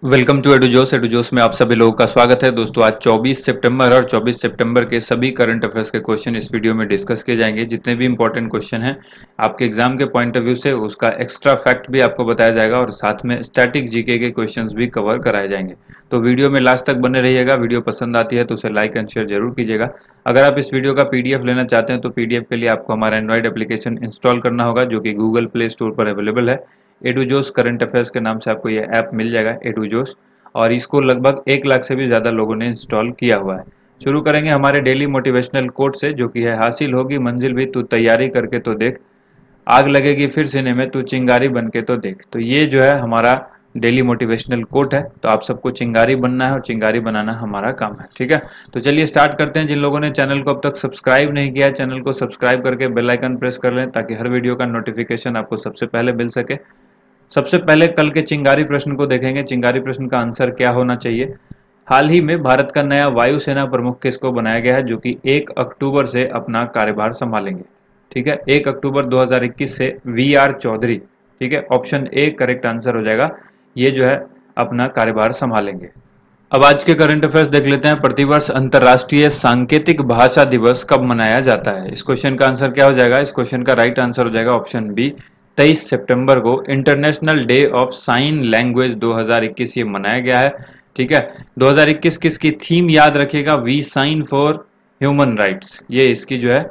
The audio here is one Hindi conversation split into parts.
वेलकम टू एडू जोस में आप सभी लोगों का स्वागत है। दोस्तों आज 24 सितंबर और 24 सितंबर के सभी करंट अफेयर्स के क्वेश्चन इस वीडियो में डिस्कस किए जाएंगे। जितने भी इंपॉर्टेंट क्वेश्चन हैं आपके एग्जाम के पॉइंट ऑफ व्यू से उसका एक्स्ट्रा फैक्ट भी आपको बताया जाएगा और साथ में स्टैटिक जीके के क्वेश्चंस भी कवर कराए जाएंगे। तो वीडियो में लास्ट तक बने रहिएगा। वीडियो पसंद आती है तो उसे लाइक एंड शेयर जरूर कीजिएगा। अगर आप इस वीडियो का पीडीएफ लेना चाहते हैं तो पीडीएफ के लिए आपको हमारा एंड्रॉइड एप्लीकेशन इंस्टॉल करना होगा जो कि गूगल प्ले स्टोर पर अवेलेबल है। एडूजोस करंट अफेयर्स के नाम से आपको ये ऐप मिल जाएगा एडूजोस, और इसको लगभग 1 लाख से भी ज़्यादा लोगों ने इंस्टॉल किया हुआ है। शुरू करेंगे हमारे डेली मोटिवेशनल कोट से, जो कि है हासिल होगी मंजिल भी तू तैयारी करके तो देख, आग लगेगी फिर सीने में तू चिंगारी बन के तो देख। तो ये जो है हमारा डेली मोटिवेशनल कोट है। तो आप सबको चिंगारी बनना है और चिंगारी बनाना हमारा काम है, ठीक है। तो चलिए स्टार्ट करते हैं। जिन लोगों ने चैनल को अब तक सब्सक्राइब नहीं किया है, चैनल को सब्सक्राइब करके बेल आइकन प्रेस कर लें ताकि हर वीडियो का नोटिफिकेशन आपको सबसे पहले मिल सके। सबसे पहले कल के चिंगारी प्रश्न को देखेंगे। चिंगारी प्रश्न का आंसर क्या होना चाहिए। हाल ही में भारत का नया वायुसेना प्रमुख किसको बनाया गया है, जो कि 1 अक्टूबर से अपना कार्यभार संभालेंगे, ठीक है। 1 अक्टूबर 2021 से वी आर चौधरी, ठीक है। ऑप्शन ए करेक्ट आंसर हो जाएगा। ये जो है अपना कार्यभार संभालेंगे। अब आज के करंट अफेयर्स देख लेते हैं। प्रतिवर्ष अंतर्राष्ट्रीय सांकेतिक भाषा दिवस कब मनाया जाता है। इस क्वेश्चन का आंसर क्या हो जाएगा। इस क्वेश्चन का राइट आंसर हो जाएगा ऑप्शन बी, 23 सितंबर को international day of sine language 2021 ये मनाया गया है, ठीक है। 2021 किसकी थीम याद रखिएगा, we sign for human rights, ये इसकी जो है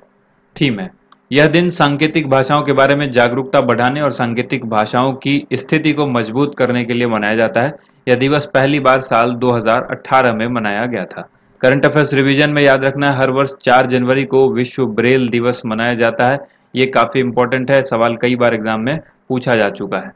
थीम है। यह दिन सांकेतिक भाषाओं के बारे में जागरूकता बढ़ाने और सांकेतिक भाषाओं की स्थिति को मजबूत करने के लिए मनाया जाता है। यह दिवस पहली बार साल 2018 में मनाया गया था। करंट अफेयर्स रिवीजन में याद रखना है, हर वर्ष 4 जनवरी को विश्व ब्रेल दिवस मनाया जाता है। ये काफी इंपॉर्टेंट है, सवाल कई बार एग्जाम में पूछा जा चुका है।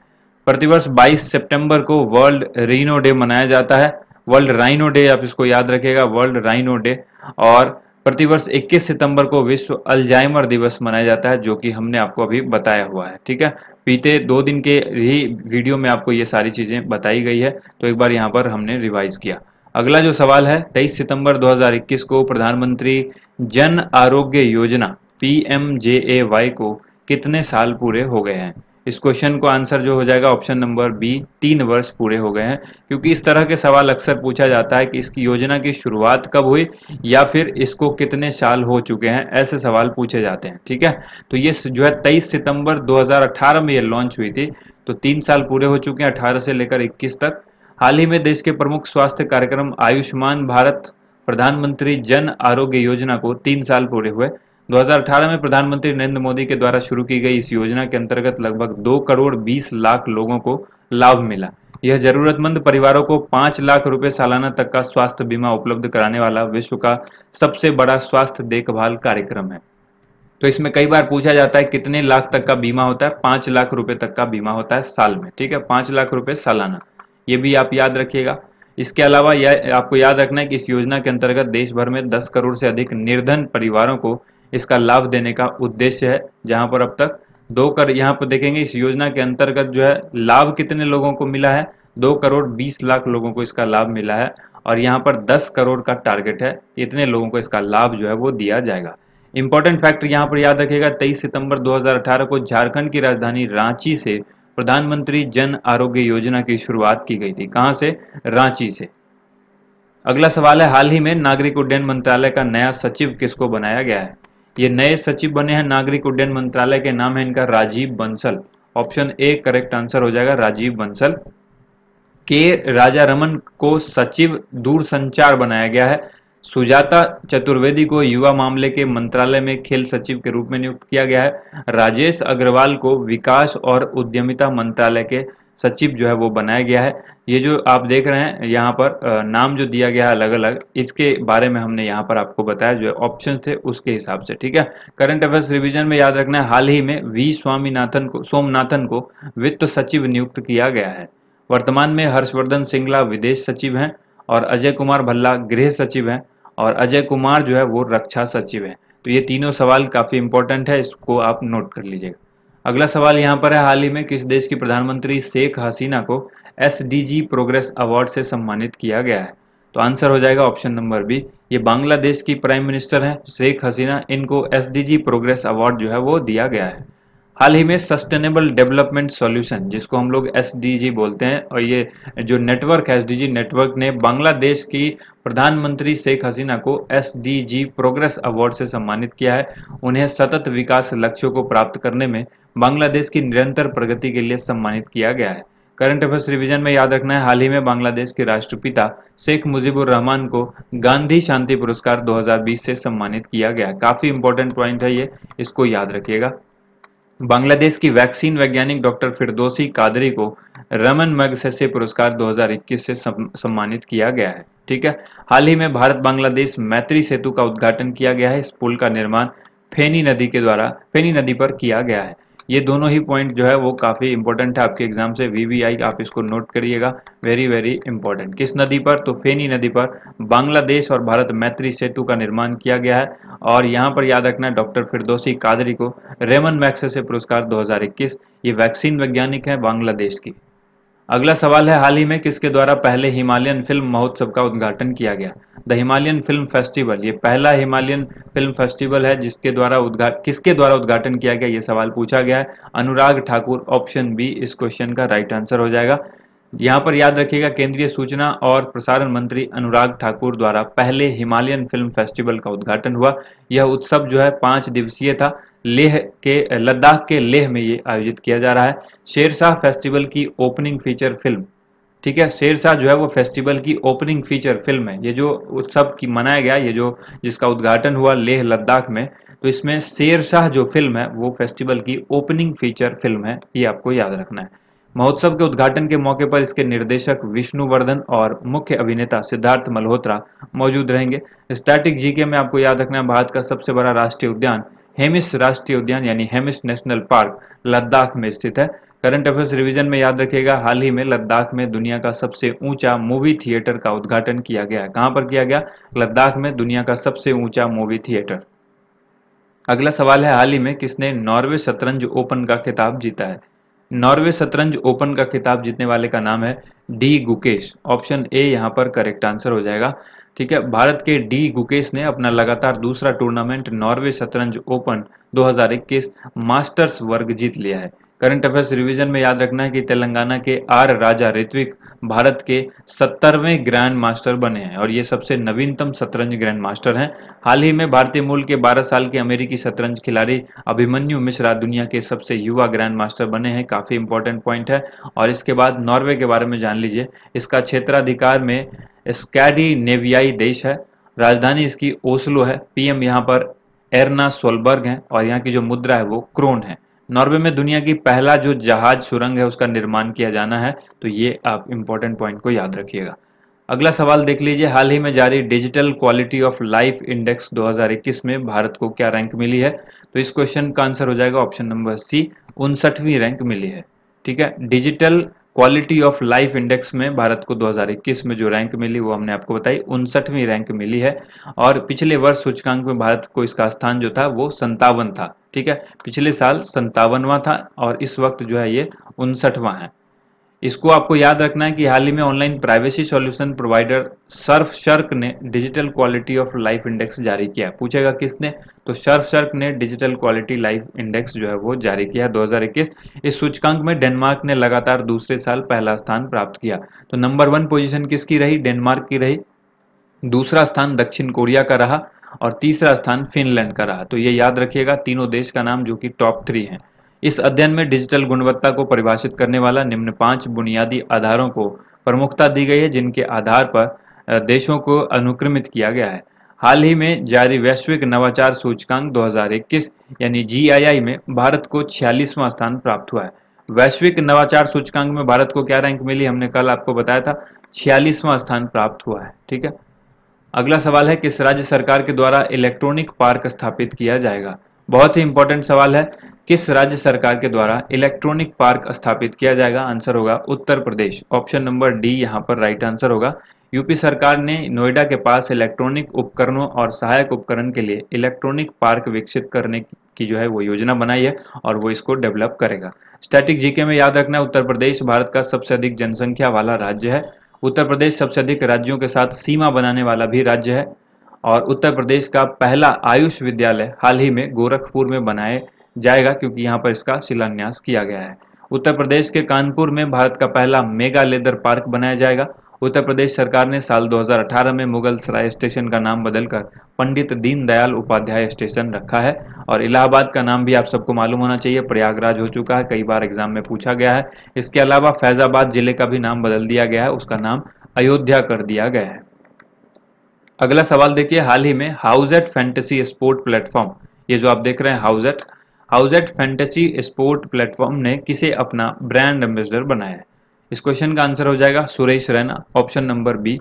प्रतिवर्ष 22 सितंबर को वर्ल्ड रीनो डे मनाया जाता है। वर्ल्ड राइनो डे आप इसको याद रखिएगा, वर्ल्ड राइनो डे। और प्रतिवर्ष 21 सितंबर को विश्व अल्जाइमर दिवस मनाया जाता है, जो कि हमने आपको अभी बताया हुआ है, ठीक है। बीते 2 दिन के ही वीडियो में आपको ये सारी चीजें बताई गई है, तो एक बार यहाँ पर हमने रिवाइज किया। अगला जो सवाल है, 23 सितंबर 2021 को प्रधानमंत्री जन आरोग्य योजना PMJAY को कितने साल पूरे हो गए हैं। इस क्वेश्चन को आंसर जो हो जाएगा ऑप्शन नंबर बी, 3 वर्ष पूरे हो गए हैं। क्योंकि इस तरह के सवाल अक्सर पूछा जाता है कि इसकी योजना की शुरुआत कब हुई या फिर इसको कितने साल हो चुके हैं, ऐसे सवाल पूछे जाते हैं, ठीक है। तो ये जो है 23 सितंबर 2018 में ये लॉन्च हुई थी, तो 3 साल पूरे हो चुके हैं, 18 से लेकर 21 तक। हाल ही में देश के प्रमुख स्वास्थ्य कार्यक्रम आयुष्मान भारत प्रधानमंत्री जन आरोग्य योजना को 3 साल पूरे हुए। 2018 में प्रधानमंत्री नरेंद्र मोदी के द्वारा शुरू की गई इस योजना के अंतर्गत लगभग 2 करोड़ 20 लाख लोगों को लाभ मिला। यह जरूरतमंद परिवारों को 5 लाख रुपए सालाना तक का स्वास्थ्य बीमा उपलब्ध कराने वाला विश्व का सबसे बड़ा स्वास्थ्य देखभाल कार्यक्रम है। तो इसमें कई बार पूछा जाता है कितने लाख तक का बीमा होता है। 5 लाख रुपए तक का बीमा होता है साल में, ठीक है। 5 लाख रुपए सालाना, ये भी आप याद रखिएगा। इसके अलावा यह आपको याद रखना है कि इस योजना के अंतर्गत देश भर में 10 करोड़ से अधिक निर्धन परिवारों को इसका लाभ देने का उद्देश्य है। जहां पर अब तक 2 करोड़, यहाँ पर देखेंगे इस योजना के अंतर्गत जो है लाभ कितने लोगों को मिला है, 2 करोड़ 20 लाख लोगों को इसका लाभ मिला है। और यहाँ पर 10 करोड़ का टारगेट है, इतने लोगों को इसका लाभ जो है वो दिया जाएगा। इंपॉर्टेंट फैक्टर यहाँ पर याद रखिएगा, 23 सितंबर 2018 को झारखंड की राजधानी रांची से प्रधानमंत्री जन आरोग्य योजना की शुरुआत की गई थी। कहां से, रांची से। अगला सवाल है, हाल ही में नागरिक उड्डयन मंत्रालय का नया सचिव किसको बनाया गया है। ये नए सचिव बने हैं नागरिक उड्डयन मंत्रालय के, नाम है इनका Rajiv Bansal. Option A correct answer हो जाएगा, राजीव बंसल। के राजा रमन को सचिव दूरसंचार बनाया गया है। सुजाता चतुर्वेदी को युवा मामले के मंत्रालय में खेल सचिव के रूप में नियुक्त किया गया है। राजेश अग्रवाल को विकास और उद्यमिता मंत्रालय के सचिव जो है वो बनाया गया है। ये जो आप देख रहे हैं यहाँ पर नाम जो दिया गया है अलग अलग, इसके बारे में हमने यहाँ पर आपको बताया, जो ऑप्शन थे उसके हिसाब से, ठीक है। करंट अफेयर्स रिवीजन में याद रखना है, हाल ही में वी सोमनाथन को वित्त सचिव नियुक्त किया गया है। वर्तमान में हर्षवर्धन श्रृंगला विदेश सचिव हैं और अजय कुमार भल्ला गृह सचिव हैं और अजय कुमार जो है वो रक्षा सचिव हैं। तो ये तीनों सवाल काफी इंपॉर्टेंट है, इसको आप नोट कर लीजिएगा। अगला सवाल यहाँ पर है, हाल ही में किस देश की प्रधानमंत्री शेख हसीना को SDG प्रोग्रेस अवार्ड से सम्मानित किया गया है। तो आंसर हो जाएगा ऑप्शन नंबर बी, ये बांग्लादेश की प्राइम मिनिस्टर हैं शेख हसीना, इनको SDG प्रोग्रेस अवार्ड जो है वो दिया गया है। हाल ही में सस्टेनेबल डेवलपमेंट सॉल्यूशन, जिसको हम लोग एसडीजी बोलते हैं, और ये जो नेटवर्क है एसडीजी नेटवर्क ने बांग्लादेश की प्रधानमंत्री शेख हसीना को एसडीजी प्रोग्रेस अवार्ड से सम्मानित किया है। उन्हें सतत विकास लक्ष्यों को प्राप्त करने में बांग्लादेश की निरंतर प्रगति के लिए सम्मानित किया गया है। करंट अफेयर्स रिवीजन में याद रखना है, हाल ही में बांग्लादेश के राष्ट्रपिता शेख मुजीबुर रहमान को गांधी शांति पुरस्कार 2020 से सम्मानित किया गया। काफी इंपॉर्टेंट पॉइंट है ये, इसको याद रखिएगा। बांग्लादेश की वैक्सीन वैज्ञानिक डॉक्टर फिरदौसी कादरी को रमन मैगसेसे पुरस्कार 2021 से सम्मानित किया गया है। ठीक है, हाल ही में भारत बांग्लादेश मैत्री सेतु का उद्घाटन किया गया है। इस पुल का निर्माण फेनी नदी पर किया गया है। ये दोनों ही पॉइंट जो है वो काफी इंपॉर्टेंट है आपके एग्जाम से, वीवीआई आप इसको नोट करिएगा, वेरी वेरी इंपॉर्टेंट। किस नदी पर? तो फेनी नदी पर बांग्लादेश और भारत मैत्री सेतु का निर्माण किया गया है। और यहाँ पर याद रखना है डॉक्टर फिरदौसी कादरी को रेमन मैग्सेसे पुरस्कार 2021, ये वैक्सीन वैज्ञानिक है बांग्लादेश की। अगला सवाल है, हाल ही में किसके द्वारा पहले हिमालयन फिल्म महोत्सव का उद्घाटन किया गया? द हिमालयन फिल्म फेस्टिवल, ये पहला हिमालयन फिल्म फेस्टिवल है किसके द्वारा उद्घाटन किया गया, ये सवाल पूछा गया है। अनुराग ठाकुर, ऑप्शन बी इस क्वेश्चन का राइट आंसर हो जाएगा। यहाँ पर याद रखिएगा, केंद्रीय सूचना और प्रसारण मंत्री अनुराग ठाकुर द्वारा पहले हिमालयन फिल्म फेस्टिवल का उद्घाटन हुआ। यह उत्सव जो है 5 दिवसीय था। लद्दाख के लेह में ये आयोजित किया जा रहा है। शेरशाह फेस्टिवल की ओपनिंग फीचर फिल्म, ठीक है, शेरशाह जो है वो फेस्टिवल की ओपनिंग फीचर फिल्म है। ये जो उत्सव की मनाया गया, ये जो जिसका उद्घाटन हुआ लेह लद्दाख में, तो इसमें शेरशाह जो फिल्म है वो फेस्टिवल की ओपनिंग फीचर फिल्म है, ये आपको याद रखना है। महोत्सव के उद्घाटन के मौके पर इसके निर्देशक विष्णुवर्धन और मुख्य अभिनेता सिद्धार्थ मल्होत्रा मौजूद रहेंगे। स्टैटिक जीके में आपको याद रखना है, भारत का सबसे बड़ा राष्ट्रीय उद्यान हेमिस राष्ट्रीय उद्यान यानी हेमिस नेशनल पार्क लद्दाख में स्थित है। करंट अफेयर्स रिवीजन में याद रखिएगा, हाल ही में लद्दाख में दुनिया का सबसे ऊंचा मूवी थिएटर का उद्घाटन किया गया है। कहां पर किया गया? लद्दाख में दुनिया का सबसे ऊंचा मूवी थिएटर। अगला सवाल है, हाल ही में किसने नॉर्वे शतरंज ओपन का खिताब जीता है? नॉर्वे शतरंज ओपन का खिताब जीतने वाले का नाम है डी गुकेश, ऑप्शन ए यहाँ पर करेक्ट आंसर हो जाएगा। ठीक है, भारत के डी गुकेश ने अपना लगातार दूसरा टूर्नामेंट नॉर्वे शतरंज ओपन 2021 मास्टर्स वर्ग जीत लिया है। करंट अफेयर्स रिवीजन में याद रखना है कि तेलंगाना के आर राजा ऋत्विक भारत के 70वें ग्रैंड मास्टर बने हैं और ये सबसे नवीनतम शतरंज ग्रैंड मास्टर हैं। हाल ही में भारतीय मूल के 12 साल के अमेरिकी शतरंज खिलाड़ी अभिमन्यु मिश्रा दुनिया के सबसे युवा ग्रैंड मास्टर बने हैं। काफी इंपॉर्टेंट पॉइंट है। और इसके बाद नॉर्वे के बारे में जान लीजिए, इसका क्षेत्राधिकार में स्कैंडिनेवियाई देश है, राजधानी इसकी ओस्लो है, पीएम यहाँ पर एर्ना सोलबर्ग है और यहाँ की जो मुद्रा है वो क्रोन है। नॉर्वे में दुनिया की पहला जो जहाज सुरंग है उसका निर्माण किया जाना है, तो ये आप इंपॉर्टेंट पॉइंट को याद रखिएगा। अगला सवाल देख लीजिए, हाल ही में जारी digital quality of life index 2021 में भारत को क्या रैंक मिली है? तो इस क्वेश्चन का आंसर हो जाएगा ऑप्शन नंबर सी, 59वीं रैंक मिली है। ठीक है, digital quality of life index में भारत को 2021 में जो रैंक मिली वो हमने आपको बताई, 59वीं रैंक मिली है। और पिछले वर्ष सूचकांक में भारत को इसका स्थान जो था वो 57 था। ठीक है, पिछले साल 57वां था और इस वक्त जो है ये 59वां है। इसको आपको याद रखना है कि हाल ही में ऑनलाइन प्राइवेसी सॉल्यूशन प्रोवाइडर सर्फसर्क ने digital quality of life index जारी किया। पूछेगा किसने? तो सर्फसर्क ने डिजिटल क्वालिटी लाइफ इंडेक्स जो है वो जारी किया 2021। इस सूचकांक में डेनमार्क ने लगातार दूसरे साल पहला स्थान प्राप्त किया। तो नंबर 1 पोजीशन किसकी रही? डेनमार्क की रही, दूसरा स्थान दक्षिण कोरिया का रहा और तीसरा स्थान फिनलैंड का रहा। तो ये याद रखिएगा तीनों देश का नाम जो कि टॉप 3 है। इस अध्ययन में डिजिटल गुणवत्ता को परिभाषित करने वाला निम्न 5 बुनियादी आधारों को प्रमुखता दी गई है, जिनके आधार पर देशों को अनुक्रमित किया गया है। हाल ही में जारी वैश्विक नवाचार सूचकांक 2021 यानी GII में भारत को 46वां स्थान प्राप्त हुआ है। वैश्विक नवाचार सूचकांक में भारत को क्या रैंक मिली? हमने कल आपको बताया था 46वां स्थान प्राप्त हुआ है। ठीक है, अगला सवाल है, किस राज्य सरकार के द्वारा इलेक्ट्रॉनिक पार्क स्थापित किया जाएगा? बहुत ही इंपॉर्टेंट सवाल है, किस राज्य सरकार के द्वारा इलेक्ट्रॉनिक पार्क स्थापित किया जाएगा? आंसर होगा Uttar Pradesh, option number D यहाँ पर राइट आंसर होगा। यूपी सरकार ने नोएडा के पास इलेक्ट्रॉनिक उपकरणों और सहायक उपकरण के लिए इलेक्ट्रॉनिक पार्क विकसित करने की जो है वो योजना बनाई है और वो इसको डेवलप करेगा। स्टैटिक जीके में याद रखना, उत्तर प्रदेश भारत का सबसे अधिक जनसंख्या वाला राज्य है। उत्तर प्रदेश सबसे अधिक राज्यों के साथ सीमा बनाने वाला भी राज्य है और उत्तर प्रदेश का पहला आयुष विद्यालय हाल ही में गोरखपुर में बनाए जाएगा क्योंकि यहाँ पर इसका शिलान्यास किया गया है। उत्तर प्रदेश के कानपुर में भारत का पहला मेगा लेदर पार्क बनाया जाएगा। उत्तर प्रदेश सरकार ने साल 2018 में मुगल सराय स्टेशन का नाम बदलकर पंडित दीनदयाल उपाध्याय स्टेशन रखा है। और इलाहाबाद का नाम भी आप सबको मालूम होना चाहिए, प्रयागराज हो चुका है, कई बार एग्जाम में पूछा गया है। इसके अलावा फैजाबाद जिले का भी नाम बदल दिया गया है, उसका नाम अयोध्या कर दिया गया है। अगला सवाल देखिए, हाल ही में हाउजेट फैंटेसी स्पोर्ट प्लेटफॉर्म, ये जो आप देख रहे हैं हाउजेट फैंटेसी स्पोर्ट प्लेटफॉर्म ने किसे अपना ब्रांड एम्बेसडर बनाया है? इस क्वेश्चन का आंसर हो जाएगा Suresh Raina, option number B.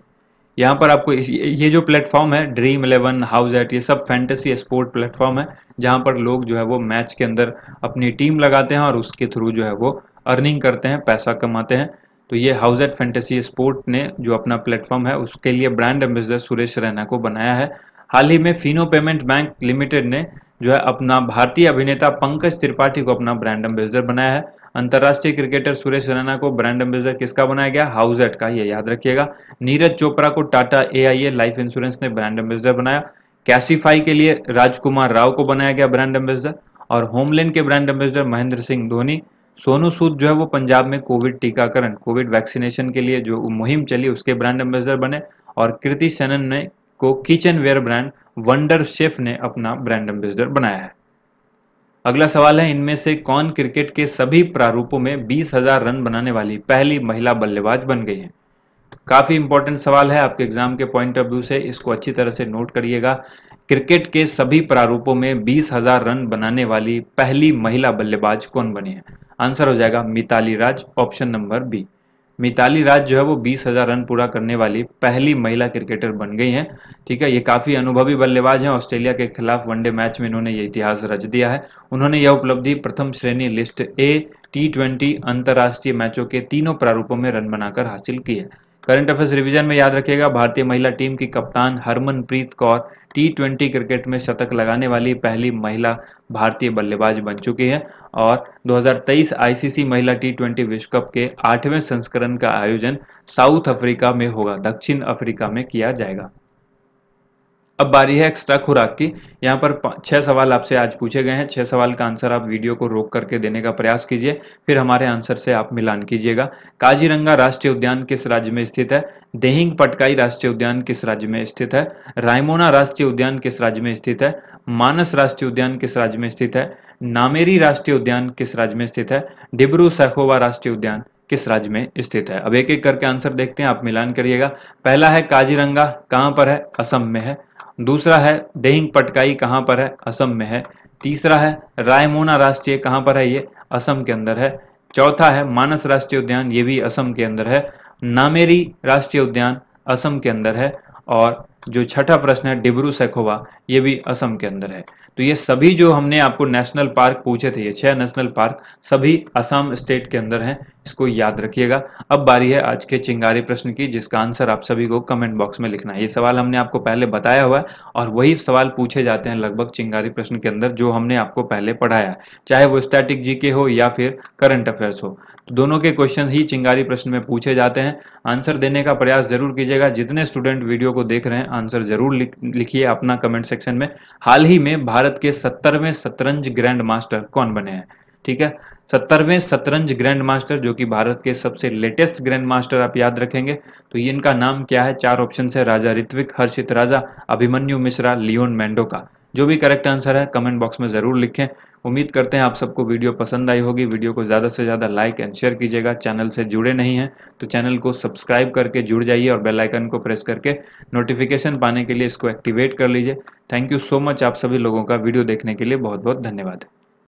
यहाँ पर आपको ये जो प्लेटफॉर्म है ड्रीम 11 हाउसेट, ये सब फैंटेसी स्पोर्ट प्लेटफॉर्म है जहाँ पर लोग जो है वो मैच के अंदर अपनी टीम लगाते हैं और उसके थ्रू जो है वो अर्निंग करते हैं, पैसा कमाते हैं। तो ये हाउसेट फैंटेसी स्पोर्ट ने जो अपना प्लेटफॉर्म है उसके लिए ब्रांड एम्बेसडर सुरेश रैना को बनाया है। हाल ही में फिनो पेमेंट बैंक लिमिटेड ने जो है अपना भारतीय अभिनेता पंकज त्रिपाठी को अपना ब्रांड एम्बेसडर बनाया है। अंतरराष्ट्रीय क्रिकेटर सुरेश रैना को ब्रांड एम्बेसडर किसका बनाया गया? हाउसेट का, ये याद रखिएगा। नीरज चोपड़ा को टाटा AIA लाइफ इंश्योरेंस ने ब्रांड एम्बेसडर बनाया। कैसीफाई के लिए राजकुमार राव को बनाया गया ब्रांड एम्बेसडर। और होमलैंड के ब्रांड एम्बेसडर महेंद्र सिंह धोनी। सोनू सूद जो है वो पंजाब में कोविड टीकाकरण, कोविड वैक्सीनेशन के लिए जो मुहिम चली उसके ब्रांड एम्बेसडर बने। और कृति सेनन ने को kitchen where brand wonder chef ने अपना ब्रांड एम्बेसडर बनाया है। अगला सवाल है, इनमें से कौन क्रिकेट के सभी प्रारूपों में 20,000 रन बनाने वाली पहली महिला बल्लेबाज बन गई है? काफी इंपॉर्टेंट सवाल है आपके एग्जाम के पॉइंट ऑफ व्यू से, इसको अच्छी तरह से नोट करिएगा। क्रिकेट के सभी प्रारूपों में 20,000 रन बनाने वाली पहली महिला बल्लेबाज कौन बनी है? आंसर हो जाएगा मिताली राज, ऑप्शन नंबर बी। मिताली राज जो है वो 20,000 रन पूरा करने वाली पहली महिला क्रिकेटर बन गई हैं। ठीक है, ये काफी अनुभवी बल्लेबाज हैं। ऑस्ट्रेलिया के खिलाफ वनडे मैच में इन्होंने ये इतिहास रच दिया है। उन्होंने यह उपलब्धि प्रथम श्रेणी लिस्ट A T20 अंतरराष्ट्रीय मैचों के तीनों प्रारूपों में रन बनाकर हासिल की है। करंट अफेयर्स रिवीजन में याद रखिएगा, भारतीय महिला टीम की कप्तान हरमनप्रीत कौर T20 क्रिकेट में शतक लगाने वाली पहली महिला भारतीय बल्लेबाज बन चुकी है। और 2023 ICC महिला T20 विश्व कप के 8वें संस्करण का आयोजन साउथ अफ्रीका में होगा, दक्षिण अफ्रीका में किया जाएगा। अब बारी है एक्स्ट्रा खुराक की। यहाँ पर 6 सवाल आपसे आज पूछे गए हैं। 6 सवाल का आंसर आप वीडियो को रोक करके देने का प्रयास कीजिए, फिर हमारे आंसर से आप मिलान कीजिएगा। काजीरंगा राष्ट्रीय उद्यान किस राज्य में स्थित है? देहिंग पटकाई राष्ट्रीय उद्यान किस राज्य में स्थित है? रायमोना राष्ट्रीय उद्यान किस राज्य में स्थित है? मानस राष्ट्रीय उद्यान किस राज्य में स्थित है? नामेरी राष्ट्रीय उद्यान किस राज्य में स्थित है? डिब्रू सैखोवा राष्ट्रीय उद्यान किस राज्य में स्थित है? अब एक एक करके आंसर देखते हैं, आप मिलान करिएगा। पहला है काजीरंगा, कहां पर है? असम में है। दूसरा है देहिंग पटकाई, कहां पर है? असम में है। तीसरा है रायमोना राष्ट्रीय, कहां पर है? ये असम के अंदर है। चौथा है मानस राष्ट्रीय उद्यान, ये भी असम के अंदर है। नामेरी राष्ट्रीय उद्यान असम के अंदर है। और जो छठा प्रश्न है डिब्रू सैखोवा, ये भी असम के अंदर है। तो ये सभी जो हमने आपको नेशनल पार्क पूछे थे, ये 6 नेशनल पार्क सभी असम स्टेट के अंदर हैं, इसको याद रखिएगा। अब बारी है आज के चिंगारी प्रश्न की, जिसका आंसर आप सभी को कमेंट बॉक्स में लिखना है। ये सवाल हमने आपको पहले बताया हुआ है और वही सवाल पूछे जाते हैं लगभग चिंगारी प्रश्न के अंदर जो हमने आपको पहले पढ़ाया है, चाहे वो स्टैटिक जीके हो या फिर करंट अफेयर्स हो। तो दोनों के क्वेश्चन ही चिंगारी प्रश्न में पूछे जाते हैं। आंसर देने का प्रयास जरूर कीजिएगा। जितने स्टूडेंट वीडियो को देख रहे हैं आंसर जरूर लिखिए अपना कमेंट सेक्शन में। हाल ही में भारत के 70वें शतरंज ग्रैंड मास्टर कौन बने हैं? ठीक है, 70वें शतरंज ग्रैंड मास्टर, जो कि भारत के सबसे लेटेस्ट ग्रैंड मास्टर आप याद रखेंगे तो ये इनका नाम क्या है? 4 ऑप्शन है, राजा ऋत्विक, हर्षित राजा, अभिमन्यु मिश्रा, लियोन मेंडोका। जो भी करेक्ट आंसर है कमेंट बॉक्स में जरूर लिखें। उम्मीद करते हैं आप सबको वीडियो पसंद आई होगी। वीडियो को ज़्यादा से ज़्यादा लाइक एंड शेयर कीजिएगा। चैनल से जुड़े नहीं हैं तो चैनल को सब्सक्राइब करके जुड़ जाइए और बेल आइकन को प्रेस करके नोटिफिकेशन पाने के लिए इसको एक्टिवेट कर लीजिए। थैंक यू सो मच, आप सभी लोगों का वीडियो देखने के लिए बहुत बहुत धन्यवाद।